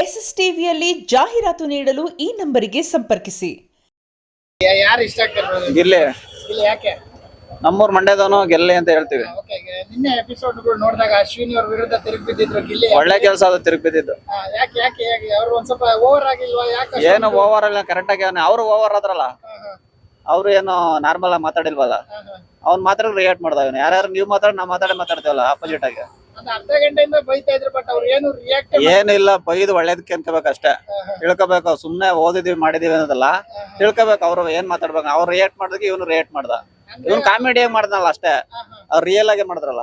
S S ಟಿವಿಯಲ್ಲಿ ಜಾಹೀರಾತು ನೀಡಲು ಈ ನಂಬರಿಗೆ ಸಂಪರ್ಕಿಸಿ. ಯಾರು ಇಷ್ಟ ಆಗ್ತಾರೆ? ಗಿಲ್ಲಿ ಇಲ್ಲಿ ಯಾಕೆ? ನಮ್ಮೂರ್ ಮಂಡ್ಯದವನು ಗೆಲ್ಲಿ ಅಂತ ಹೇಳ್ತೀವಿ. ನಿನ್ನೆ ಎಪಿಸೋಡ್ಗಳು ನೋಡಿದಾಗ ಅಶ್ವಿನಿ ಅವ್ರ ವಿರುದ್ಧ ತಿರುಗಿ ಬಿದ್ದಿದ್ರು. ಗಿಲ್ಲಿ ಒಳ್ಳೆ ಕೆಲಸ ಅದು ತಿರುಗಿ ಬಿದ್ದಿದ್ದು. ಯಾಕೆ ಯಾಕೆ ಅವ್ರು ಒಂದ್ ಸ್ವಲ್ಪ ಓವರ್ ಆಗಿಲ್ವಾ? ಯಾಕೆ ಏನು ಓವರ್ ಅಲ್ಲ, ಕರೆಕ್ಟ್ ಆಗಿ ಅವ್ರು ಓವರ್ ಆದ್ರಲ್ಲ, ಅವ್ರು ಏನು ನಾರ್ಮಲ್ ಆಗಿ ಮಾತಾಡಿಲ್ವಲ್ಲ, ಅವ್ನ್ ಮಾತ್ರ ರಿಯಾಕ್ಟ್ ಮಾಡ್ದ. ಯಾರ್ಯಾರು ನೀವು ನಾ ಮಾತಾಡ್ತೀವಲ್ಲ ಆಪೋಸಿಟ್ ಆಗಿ. ಅರ್ಧ ಗಂಟೆಯಿಂದ ಬೈತಾ ಇದ್ರು, ಬಟ್ ಅವ್ರು ಏನು ರಿಯಾಕ್ಟ್ ಏನಿಲ್ಲ, ಬೈದು ಒಳ್ಳೇದಕ್ಕೆ ಅನ್ಕೋಬೇಕು ಅಷ್ಟೇ, ತಿಳ್ಕೊಬೇಕು. ಸುಮ್ನೆ ಓದಿದೀವಿ ಮಾಡಿದೀವಿ ಅನ್ನೋದಲ್ಲ, ತಿಳ್ಕೊಬೇಕು. ಅವ್ರು ಏನ್ ಮಾತಾಡ್ಬೇಕು, ಅವ್ರು ರಿಯಾಕ್ಟ್ ಮಾಡಿದಾಗ ಇವನು ರಿಯಾಕ್ಟ್ ಮಾಡ್ದ. ಇವನ್ ಕಾಮಿಡಿ ಆಗಿ ಮಾಡ್ದಲ್ಲ ಅಷ್ಟೇ, ಅವ್ರು ರಿಯಲ್ ಆಗಿ ಮಾಡಿದ್ರಲ್ಲ.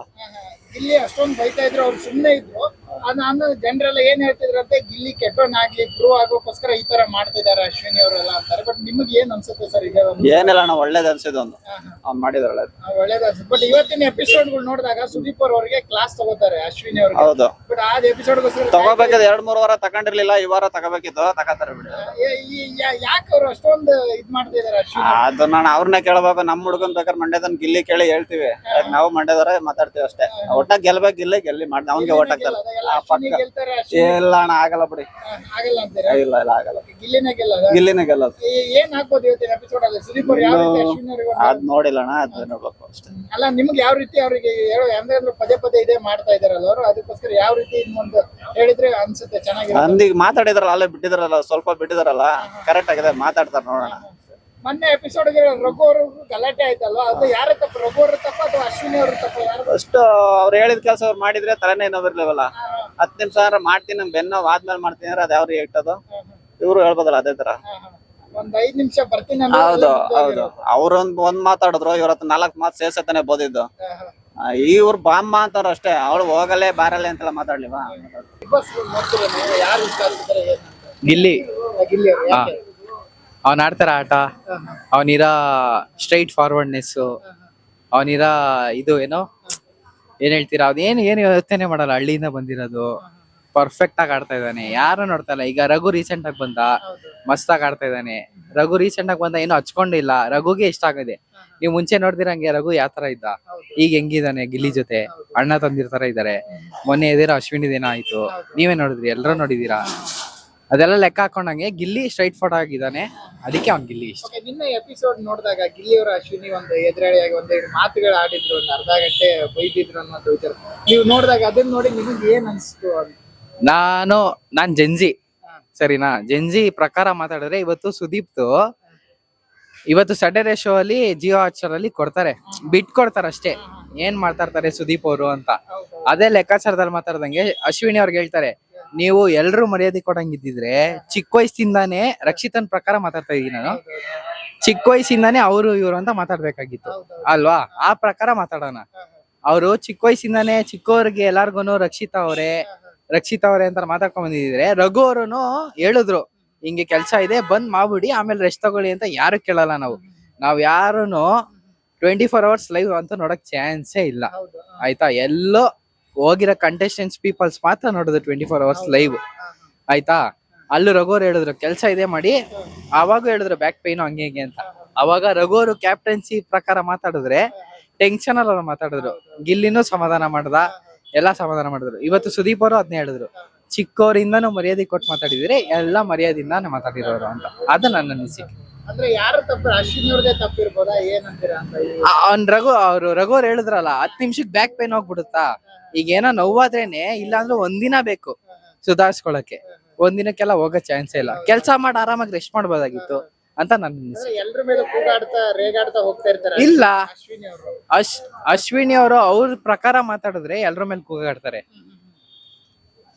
ಗಿಲ್ಲಿ ಅಷ್ಟೊಂದು ಬೈತಾ ಇದ್ರು, ಅವ್ರು ಸುಮ್ನೆ ಇದ್ರು. ನಾನು ಜನರೆಲ್ಲ ಏನ್ ಹೇಳ್ತಿದ್ರಂತೆ, ಗಿಲ್ಲಿ ಕೆಟ್ಟವನಾಗ್ಲಿ ಪ್ರೂವ್ ಆಗೋಕ್ಕೋಸ್ಕರ ಈ ತರ ಮಾಡ್ತಿದಾರೆ ಅಶ್ವಿನಿ ಅವರೆಲ್ಲ ಅಂತಾರೆ. ಬಟ್ ನಿಮ್ಗೆ ಏನ್ ಅನ್ಸುತ್ತೆ ಸರ್? ಈಗ ಏನಿಲ್ಲ, ನಾವು ಒಳ್ಳೇದ್ ಅನ್ಸಿದ್ ಒಂದು ಅವ್ನ್ ಮಾಡಿದ್ರ ಒಳ್ಳೇದ್ ಅನ್ಸುತ್ತೆ. ಬಟ್ ಇವತ್ತಿನ ಎಪಿಸೋಡ್ಗಳು ನೋಡಿದಾಗ ಸುದೀಪ್ ಅವ್ರಿಗೆ ಕ್ಲಾಸ್ ತಗೋತಾರೆ ಅಶ್ವಿನಿ ಅವ್ರಿಗೆ. ಹೌದು, ಬಟ್ ಆ ಎಪಿಸೋಡ್ಗೋಸ್ಕರ ತಗೋಬೇಕಿದ್ 2-3 ವಾರ ತಗೊಂಡಿರ್ಲಿಲ್ಲ, ಈ ವಾರ ತಗೋಬೇಕಿತ್ತು, ತಗೋತಾರೆ ಬಿಡಿ. ಯಾಕೆ ಅವ್ರು ಅಷ್ಟೊಂದು ಇದ್ ಮಾಡ್ತಿದಾರೆ ಅಶ್ವಿನಿ? ಅದು ನಾನು ಅವ್ರನ್ನ ಕೇಳ್ಬೇಕು. ನಮ್ ಹುಡ್ಗನ್ ಬೇಕಾದ್ರೆ ಮಂಡ್ಯದನ್ ಗಿಲ್ಲಿ ಕೇಳಿ ಹೇಳ್ತೀವಿ. ನಾವು ಮಂಡ್ಯದವರೇ ಮಾತಾಡ್ತೀವಿ ಅಷ್ಟೇ. ಒಟ್ಟಾಗ ಗೆಲ್ಬೇಕು, ಗೆಲ್ಲಿ ಮಾಡಿ ಅವ್ನಿಗೆ ಓಟ್ ಹಾಕ್ತಾರೆ. ಇಲ್ಲ ಅಣ್ಣ, ಆಗಲ್ಲ ಬಿಡಿ, ಆಗಲ್ಲ ಅಂತೀರಾ? ಇಲ್ಲ ಆಗಲ್ಲ, ಗಿಲ್ಲಿನೇ ಗೆಲ್ಲೋದು. ಗಿಲ್ಲಿನೇ ಗೆಲ್ಲೋದು. ಏನ್ ಆಗ್ಬೋದು ಇವತ್ತಿನ ಎಪಿಸೋಡ್ ಅಲ್ಲಿ? ಸುದೀಪ್ ಅವ್ರು ಯಾವ ರೀತಿ ಅಶ್ವಿನಿ ಅವ್ರಿಗೆ ಅದ್ ನೋಡಿಲ್ಲ ಅಣ್ಣ, ಅದ್ ನೋಡ್ಬೇಕು ಅಷ್ಟೇ. ಅಲ್ಲ, ನಿಮ್ಗೆ ಯಾವ ರೀತಿ ಅವ್ರಿಗೆ ಹೇಳೋ ಅಂದ್ರೆ ಪದೇ ಇದೇ ಮಾಡ್ತಾ ಇದಾರಲ್ಲ ಅವರು, ಅದಕ್ಕೋಸ್ಕರ ಯಾವ ರೀತಿ ಒಂದು ಹೇಳಿದ್ರೆ ಅನ್ಸುತ್ತೆ ಚೆನ್ನಾಗಿ? ಅಂದಿಗೆ ಮಾತಾಡಿದ್ರಲ್ಲ, ಅಲ್ಲೇ ಬಿಟ್ಟಿದ್ರಲ್ಲ, ಸ್ವಲ್ಪ ಬಿಟ್ಟಿದಾರಲ್ಲ, ಕರೆಕ್ಟ್ ಆಗಿದೆ, ಮಾತಾಡ್ತಾರೆ ನೋಡೋಣ. ಮೊನ್ನೆ ಎಪಿಸೋಡ್ ರಘು ಅವರು ಗಲಾಟೆ ಆಯ್ತಲ್ವಾ, ಅದು ಯಾರ ತಪ್ಪು? ರಘು ಅವ್ರ ತಪ್ಪ ಅಥವಾ ಅಶ್ವಿನಿ ಅವ್ರ ತಪ್ಪ? ಫಸ್ಟ್ ಅವ್ರು ಹೇಳಿದ ಕೆಲಸ ಅವ್ರು ಮಾಡಿದ್ರೆ ತಲೆನೇ ನೋವಿರ್ಲಿವಲ್ಲ. 10 ನಿಮಿಷ ಮಾಡ್ತೀನಿ, ನಮ್ ಬೆನ್ನೋ ಆದ್ಮೇಲೆ ಮಾಡ್ತೀನಿ ಅಂದ್ರೆ ಅದ್ ಯಾವ್ರಿಗೆ ಇಟ್ಟದು? ಇವ್ರು ಹೇಳ್ಬೋದಲ್ಲ ಅದೇ ತರ. ಒಂದ್ 5 ನಿಮಿಷ ಬರ್ತೀನಿ. ಹೌದು, ಅವ್ರೊಂದ್ ಮಾತಾಡಿದ್ರು, ಇವ್ರ 4 ಮಾತು ಸೇರ್ಸತಾನೆ ಬೋದಿದ್ದು. ಇವ್ರು ಬಾಮ್ಮ ಅಂತಾರ ಅಷ್ಟೇ, ಅವಳು ಹೋಗಲೇ ಬಾರಲ್ಲೇ ಅಂತೆಲ್ಲ ಮಾತಾಡ್ಲಿವಾ? ಗಿಲ್ಲಿ ಗಿಲ್ಲಿ ಅವ್ರು ಯಾಕೆ? ಅವ್ನ್ ಆಡ್ತಾರ ಆಟ, ಅವನಿರ ಸ್ಟ್ರೈಟ್ ಫಾರ್ವರ್ಡ್ನೆಸ್, ಅವನಿರ ಇದು ಏನೋ ಏನ್ ಹೇಳ್ತೀರಾ, ಅದೇನು ಯೋಚನೆ ಮಾಡಲ್ಲ, ಹಳ್ಳಿಯಿಂದ ಬಂದಿರೋದು, ಪರ್ಫೆಕ್ಟ್ ಆಗಿ ಆಡ್ತಾ ಇದ್ದಾನೆ. ಯಾರು ನೋಡ್ತಾ ಇಲ್ಲ. ಈಗ ರಘು ರೀಸೆಂಟ್ ಆಗಿ ಬಂದ, ಮಸ್ತಾಗಿ ಆಡ್ತಾ ಇದ್ದಾನೆ. ರಘು ರೀಸೆಂಟ್ ಆಗಿ ಬಂದ, ಏನು ಹಚ್ಕೊಂಡಿಲ್ಲ. ರಘುಗೆ ಇಷ್ಟ ಆಗಿದೆ. ನೀವು ಮುಂಚೆ ನೋಡ್ದಿರಂಗೆ ರಘು ಯಾವ ತರ ಇದ್ದ, ಈಗ ಹೆಂಗಿದಾನೆ ಗಿಲ್ಲಿ ಜೊತೆ ಅಣ್ಣ ತಂದಿರ್ ತರ ಇದಾರೆ. ಮೊನ್ನೆ ಎದೇನೋ ಅಶ್ವಿನಿದೇನೋ ಆಯ್ತು, ನೀವೇ ನೋಡಿದ್ರಿ, ಎಲ್ಲರೂ ನೋಡಿದೀರಾ. ಅದೆಲ್ಲ ಲೆಕ್ಕ ಹಾಕೊಂಡಂಗೆ ಗಿಲ್ಲಿ ಸ್ಟ್ರೈಟ್ ಫಾರ್ವರ್ಡ್ ಆಗಿದ್ದಾನೆ, ಅದಕ್ಕೆ ಅವ್ನ್ ಗಿಲ್ಲಿ ಇಷ್ಟ. ನಿನ್ನೆ ಎಪಿಸೋಡ್ ನೋಡಿದಾಗ ಗಿಲ್ಲಿ ಅವರು ಅಶ್ವಿನಿ ಒಂದು ಎದುರಾಳಿಯಾಗಿ ಒಂದೆರಡು ಮಾತುಗಳು ಆಡಿದ್ರು, ಒಂದು ಅರ್ಧ ಗಂಟೆ ಬೈದಿದ್ರು ಅನ್ನೋದು ವಿಚಾರ ನೀವು ನೋಡಿದಾಗ ಅದನ್ನ ನೋಡಿ ನಿಮಗೆ ಏನ್ ಅನ್ಸ್ತು? ನಾನ್ ಜೆನ್ಜಿ, ಸರಿನಾ? ಜೆನ್ಜಿ ಪ್ರಕಾರ ಮಾತಾಡಿದ್ರೆ ಇವತ್ತು ಸ್ಯಾಟರ್ಡೇ ಶೋ ಅಲ್ಲಿ ಜಿಯೋ ಹಾಟ್ಸ್ಟಾರ್ ಅಲ್ಲಿ ಕೊಡ್ತಾರೆ, ಬಿಟ್ ಕೊಡ್ತಾರೆ ಅಷ್ಟೇ. ಏನ್ ಮಾತಾಡ್ತಾರೆ ಸುದೀಪ್ ಅವರು ಅಂತ, ಅದೇ ಲೆಕ್ಕಾಚಾರದಲ್ಲಿ ಮಾತಾಡ್ದಂಗೆ ಅಶ್ವಿನಿ ಅವ್ರಿಗೆ ಹೇಳ್ತಾರೆ, ನೀವು ಎಲ್ರು ಮರ್ಯಾದೆ ಕೊಡಂಗಿದ್ದಿದ್ರೆ ಚಿಕ್ಕ ವಯಸ್ಸಿಂದಾನೇ ರಕ್ಷಿತನ್ ಪ್ರಕಾರ ಮಾತಾಡ್ತಾ ಇದೀನಿ ನಾನು, ಚಿಕ್ಕ ವಯಸ್ಸಿಂದಾನೇ ಅವರು ಇವರು ಅಂತ ಮಾತಾಡ್ಬೇಕಾಗಿತ್ತು ಅಲ್ವಾ? ಆ ಪ್ರಕಾರ ಮಾತಾಡೋಣ. ಅವರು ಚಿಕ್ಕ ವಯಸ್ಸಿಂದಾನೇ ಚಿಕ್ಕವ್ರಿಗೆ ಎಲ್ಲಾರ್ಗು ರಕ್ಷಿತಾ ಅವರೇ ಅಂತ ಮಾತಾಡ್ಕೊಂಡ್ ಬಂದಿದ್ರೆ, ರಘು ಅವರುನು ಹೇಳಿದ್ರು ಹಿಂಗೆ ಕೆಲ್ಸ ಇದೆ, ಬಂದ್ ಮಾಡ್ಬಿಡಿ, ಆಮೇಲೆ ರೆಸ್ಟ್ ತಗೊಳ್ಳಿ ಅಂತ. ಯಾರು ಕೇಳಲ್ಲ. ನಾವ್ ಯಾರುನು 24 hours ಲೈವ್ ಅಂತ ನೋಡಕ್ ಚಾನ್ಸೇ ಇಲ್ಲ, ಆಯ್ತಾ? ಎಲ್ಲೋ ಹೋಗಿರೋ ಕಂಟೆಸ್ಟೆಂಟ್ಸ್ ಪೀಪಲ್ಸ್ ಮಾತ್ರ ನೋಡಿದ್ರು 24 hours ಲೈವ್, ಆಯ್ತಾ? ಅಲ್ಲೂ ರಘುವ್ರು ಹೇಳಿದ್ರು ಕೆಲ್ಸ ಇದೆ ಮಾಡಿ, ಅವಾಗ ಹೇಳಿದ್ರು ಬ್ಯಾಕ್ ಪೈನ್ ಹಂಗೆ ಹಿಂಗೆ ಅಂತ. ಅವಾಗ ರಘುವರು ಕ್ಯಾಪ್ಟನ್ಸಿ ಪ್ರಕಾರ ಮಾತಾಡಿದ್ರೆ ಟೆನ್ಷನ್ ಅಲ್ಲ ಮಾತಾಡಿದ್ರು. ಗಿಲ್ಲಿನೂ ಸಮಾಧಾನ ಮಾಡ್ದ, ಎಲ್ಲಾ ಸಮಾಧಾನ ಮಾಡಿದ್ರು. ಇವತ್ತು ಸುದೀಪ್ ಅವರು ಅದನ್ನೇ ಹೇಳಿದ್ರು, ಚಿಕ್ಕವರಿಂದನೂ ಮರ್ಯಾದೆ ಕೊಟ್ಟು ಮಾತಾಡಿದ್ರೆ ಎಲ್ಲ ಮರ್ಯಾದೆಯಿಂದ ಮಾತಾಡಿರೋರು ಅಂತ. ಅದು ನನ್ನ ಅನಿಸಿಕೆ. ಅಂದ್ರೆ ಯಾರು ತಪ್ಪು? ಅಶ್ವಿನಿ ಅವ್ರದೇ ತಪ್ಪಿರ್ಬೋದಾ? ಏನಂತೀರಾ ಅಂತ? ಅವ್ನ್ ರಘುವ್ರು ಹೇಳಿದ್ರಲ್ಲ, 10 ನಿಮಿಷಕ್ಕೆ ಬ್ಯಾಕ್ ಪೈನ್ ಹೋಗ್ಬಿಡುತ್ತಾ? ಈಗ ಏನೋ ನೋವಾದ್ರೇನೆ, ಇಲ್ಲಾಂದ್ರೆ ಒಂದಿನ ಬೇಕು ಸುಧಾರಿಸ್ಕೊಳಕ್ಕೆ, ಒಂದಿನಕ್ಕೆಲ್ಲ ಹೋಗೋ ಚಾನ್ಸೇ ಇಲ್ಲ. ಕೆಲ್ಸ ಮಾಡಿ ಆರಾಮಾಗಿ ರೆಸ್ಟ್ ಮಾಡ್ಬೋದಾಗಿತ್ತು ಅಂತ ನನ್ನ ಅನಿಸಿಕೆ. ಎಲ್ರ ಮೇಲೆ ಕೂಗಾಡ್ತಾ ರೇಗಾಡ್ತಾ ಹೋಗ್ತಾ ಇರ್ತಾರೆ. ಇಲ್ಲ, ಅಶ್ವಿನಿ ಅವರು ಅಶ್ವಿನಿ ಅವರು ಅವ್ರ ಪ್ರಕಾರ ಮಾತಾಡಿದ್ರೆ ಎಲ್ರ ಮೇಲೆ ಕೂಗಾಡ್ತಾರೆ.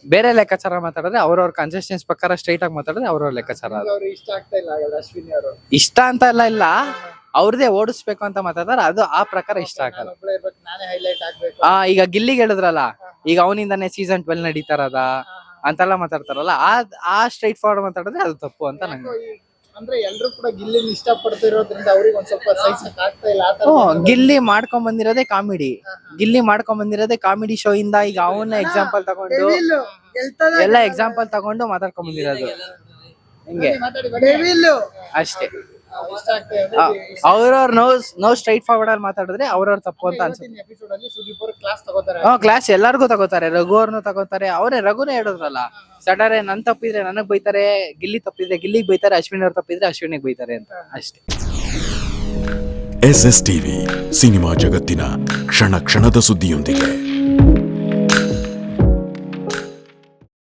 ಬೇರೆ ಲೆಕ್ಕಾಚಾರ ಮಾತಾಡಿದ್ರೆ ಅವ್ರವ್ರ ಕನ್ಸಿಸ್ಟೆನ್ಸ್ ಪ್ರಕಾರ ಸ್ಟ್ರೈಟ್ ಆಗಿ ಮಾತಾಡಿದ್ರೆ ಅವ್ರವ್ರ ಲೆಕ್ಕಾಚಾರ. ಇಷ್ಟ ಆಗ್ತಾ ಇಲ್ಲ ಅಶ್ವಿನಿ ಅವರು ಇಷ್ಟ ಅಂತ ಇಲ್ಲ, ಅವ್ರದೇ ಓಡಿಸ್ಬೇಕು ಅಂತ ಮಾತಾಡ್ತಾರೆ, ಅದು ಆ ಪ್ರಕಾರ ಇಷ್ಟ ಆಗಲ್ಲ. ನಾನೇ ಹೈಲೈಟ್ ಆಗ್ಬೇಕು. ಈಗ ಗಿಲ್ಲಿಗೆ ಹೇಳಿದ್ರಲ್ಲ, ಈಗ ಅವನಿಂದಾನೆ ಸೀಸನ್ 12 ನಡೀತಾರದ ಅಂತೆಲ್ಲ ಮಾತಾಡ್ತಾರಲ್ಲ, ಆ ಸ್ಟ್ರೈಟ್ ಫಾರ್ವರ್ಡ್ ಮಾತಾಡಿದ್ರೆ ಅದು ತಪ್ಪು ಅಂತ ನಂಗೆ. ಅಂದ್ರೆ ಎಲ್ರು ಕೂಡ ಗಿಲ್ಲಿ ಇಷ್ಟ ಪಡ್ತಿರೋದ್ರಿಂದ ಅವ್ರಿಗೆ ಒಂದ್ ಸ್ವಲ್ಪ ಸಹಿಸಕ್ ಆಗ್ತಾ ಇಲ್ಲ. ಗಿಲ್ಲಿ ಮಾಡ್ಕೊಂಡ್ ಬಂದಿರೋದೇ ಕಾಮಿಡಿ ಶೋ ಇಂದ. ಈಗ ಅವನ್ನ ಎಕ್ಸಾಂಪಲ್ ತಗೊಂಡು ಎಲ್ಲ ಎಕ್ಸಾಂಪಲ್ ತಗೊಂಡು ಮಾತಾಡ್ಕೊಂಡ್ ಬಂದಿರೋದು ಹಿಂಗೆ ಅಷ್ಟೇ. ಇಷ್ಟ ಆಗ್ತದೆ ಅಂದ್ರೆ ಅವ್ರವ್ರ ನೋ ಸ್ಟ್ರೈಟ್ ಫಾರ್ವರ್ಡ್ ಅಲ್ಲಿ ಮಾತಾಡಿದ್ರೆ ಅವ್ರವ್ರ ತಪ್ಪು ಅಂತ ಅನ್ಸುತ್ತೆ. ಎಪಿಸೋಡ್ ಅಲ್ಲಿ ಸುದೀಪ್ ಅವರು ಕ್ಲಾಸ್ ತಗೋತಾರೆ. ಕ್ಲಾಸ್ ಎಲ್ಲಾರ್ಗು ತಗೋತಾರೆ, ರಘು ಅವ್ರನ್ನು ತಗೋತಾರೆ. ಅವರೇ ರಘುನೇ ಹೇಳಿದ್ರಲ್ಲ, ಸಡರೆ ನನ್ ತಪ್ಪಿದ್ರೆ ನನಗ್ ಬೈತಾರೆ, ಗಿಲ್ಲಿ ತಪ್ಪಿದ್ರೆ ಗಿಲ್ಲಿಗ್ ಬೈತಾರೆ, ಅಶ್ವಿನಿ ಅವ್ರ ತಪ್ಪಿದ್ರೆ ಅಶ್ವಿನಿಗ್ ಬೈತಾರೆ ಅಂತ ಅಷ್ಟೇ. SS ಟಿವಿ ಸಿನಿಮಾ ಜಗತ್ತಿನ ಕ್ಷಣ ಕ್ಷಣದ ಸುದ್ದಿಯೊಂದಿಗೆ.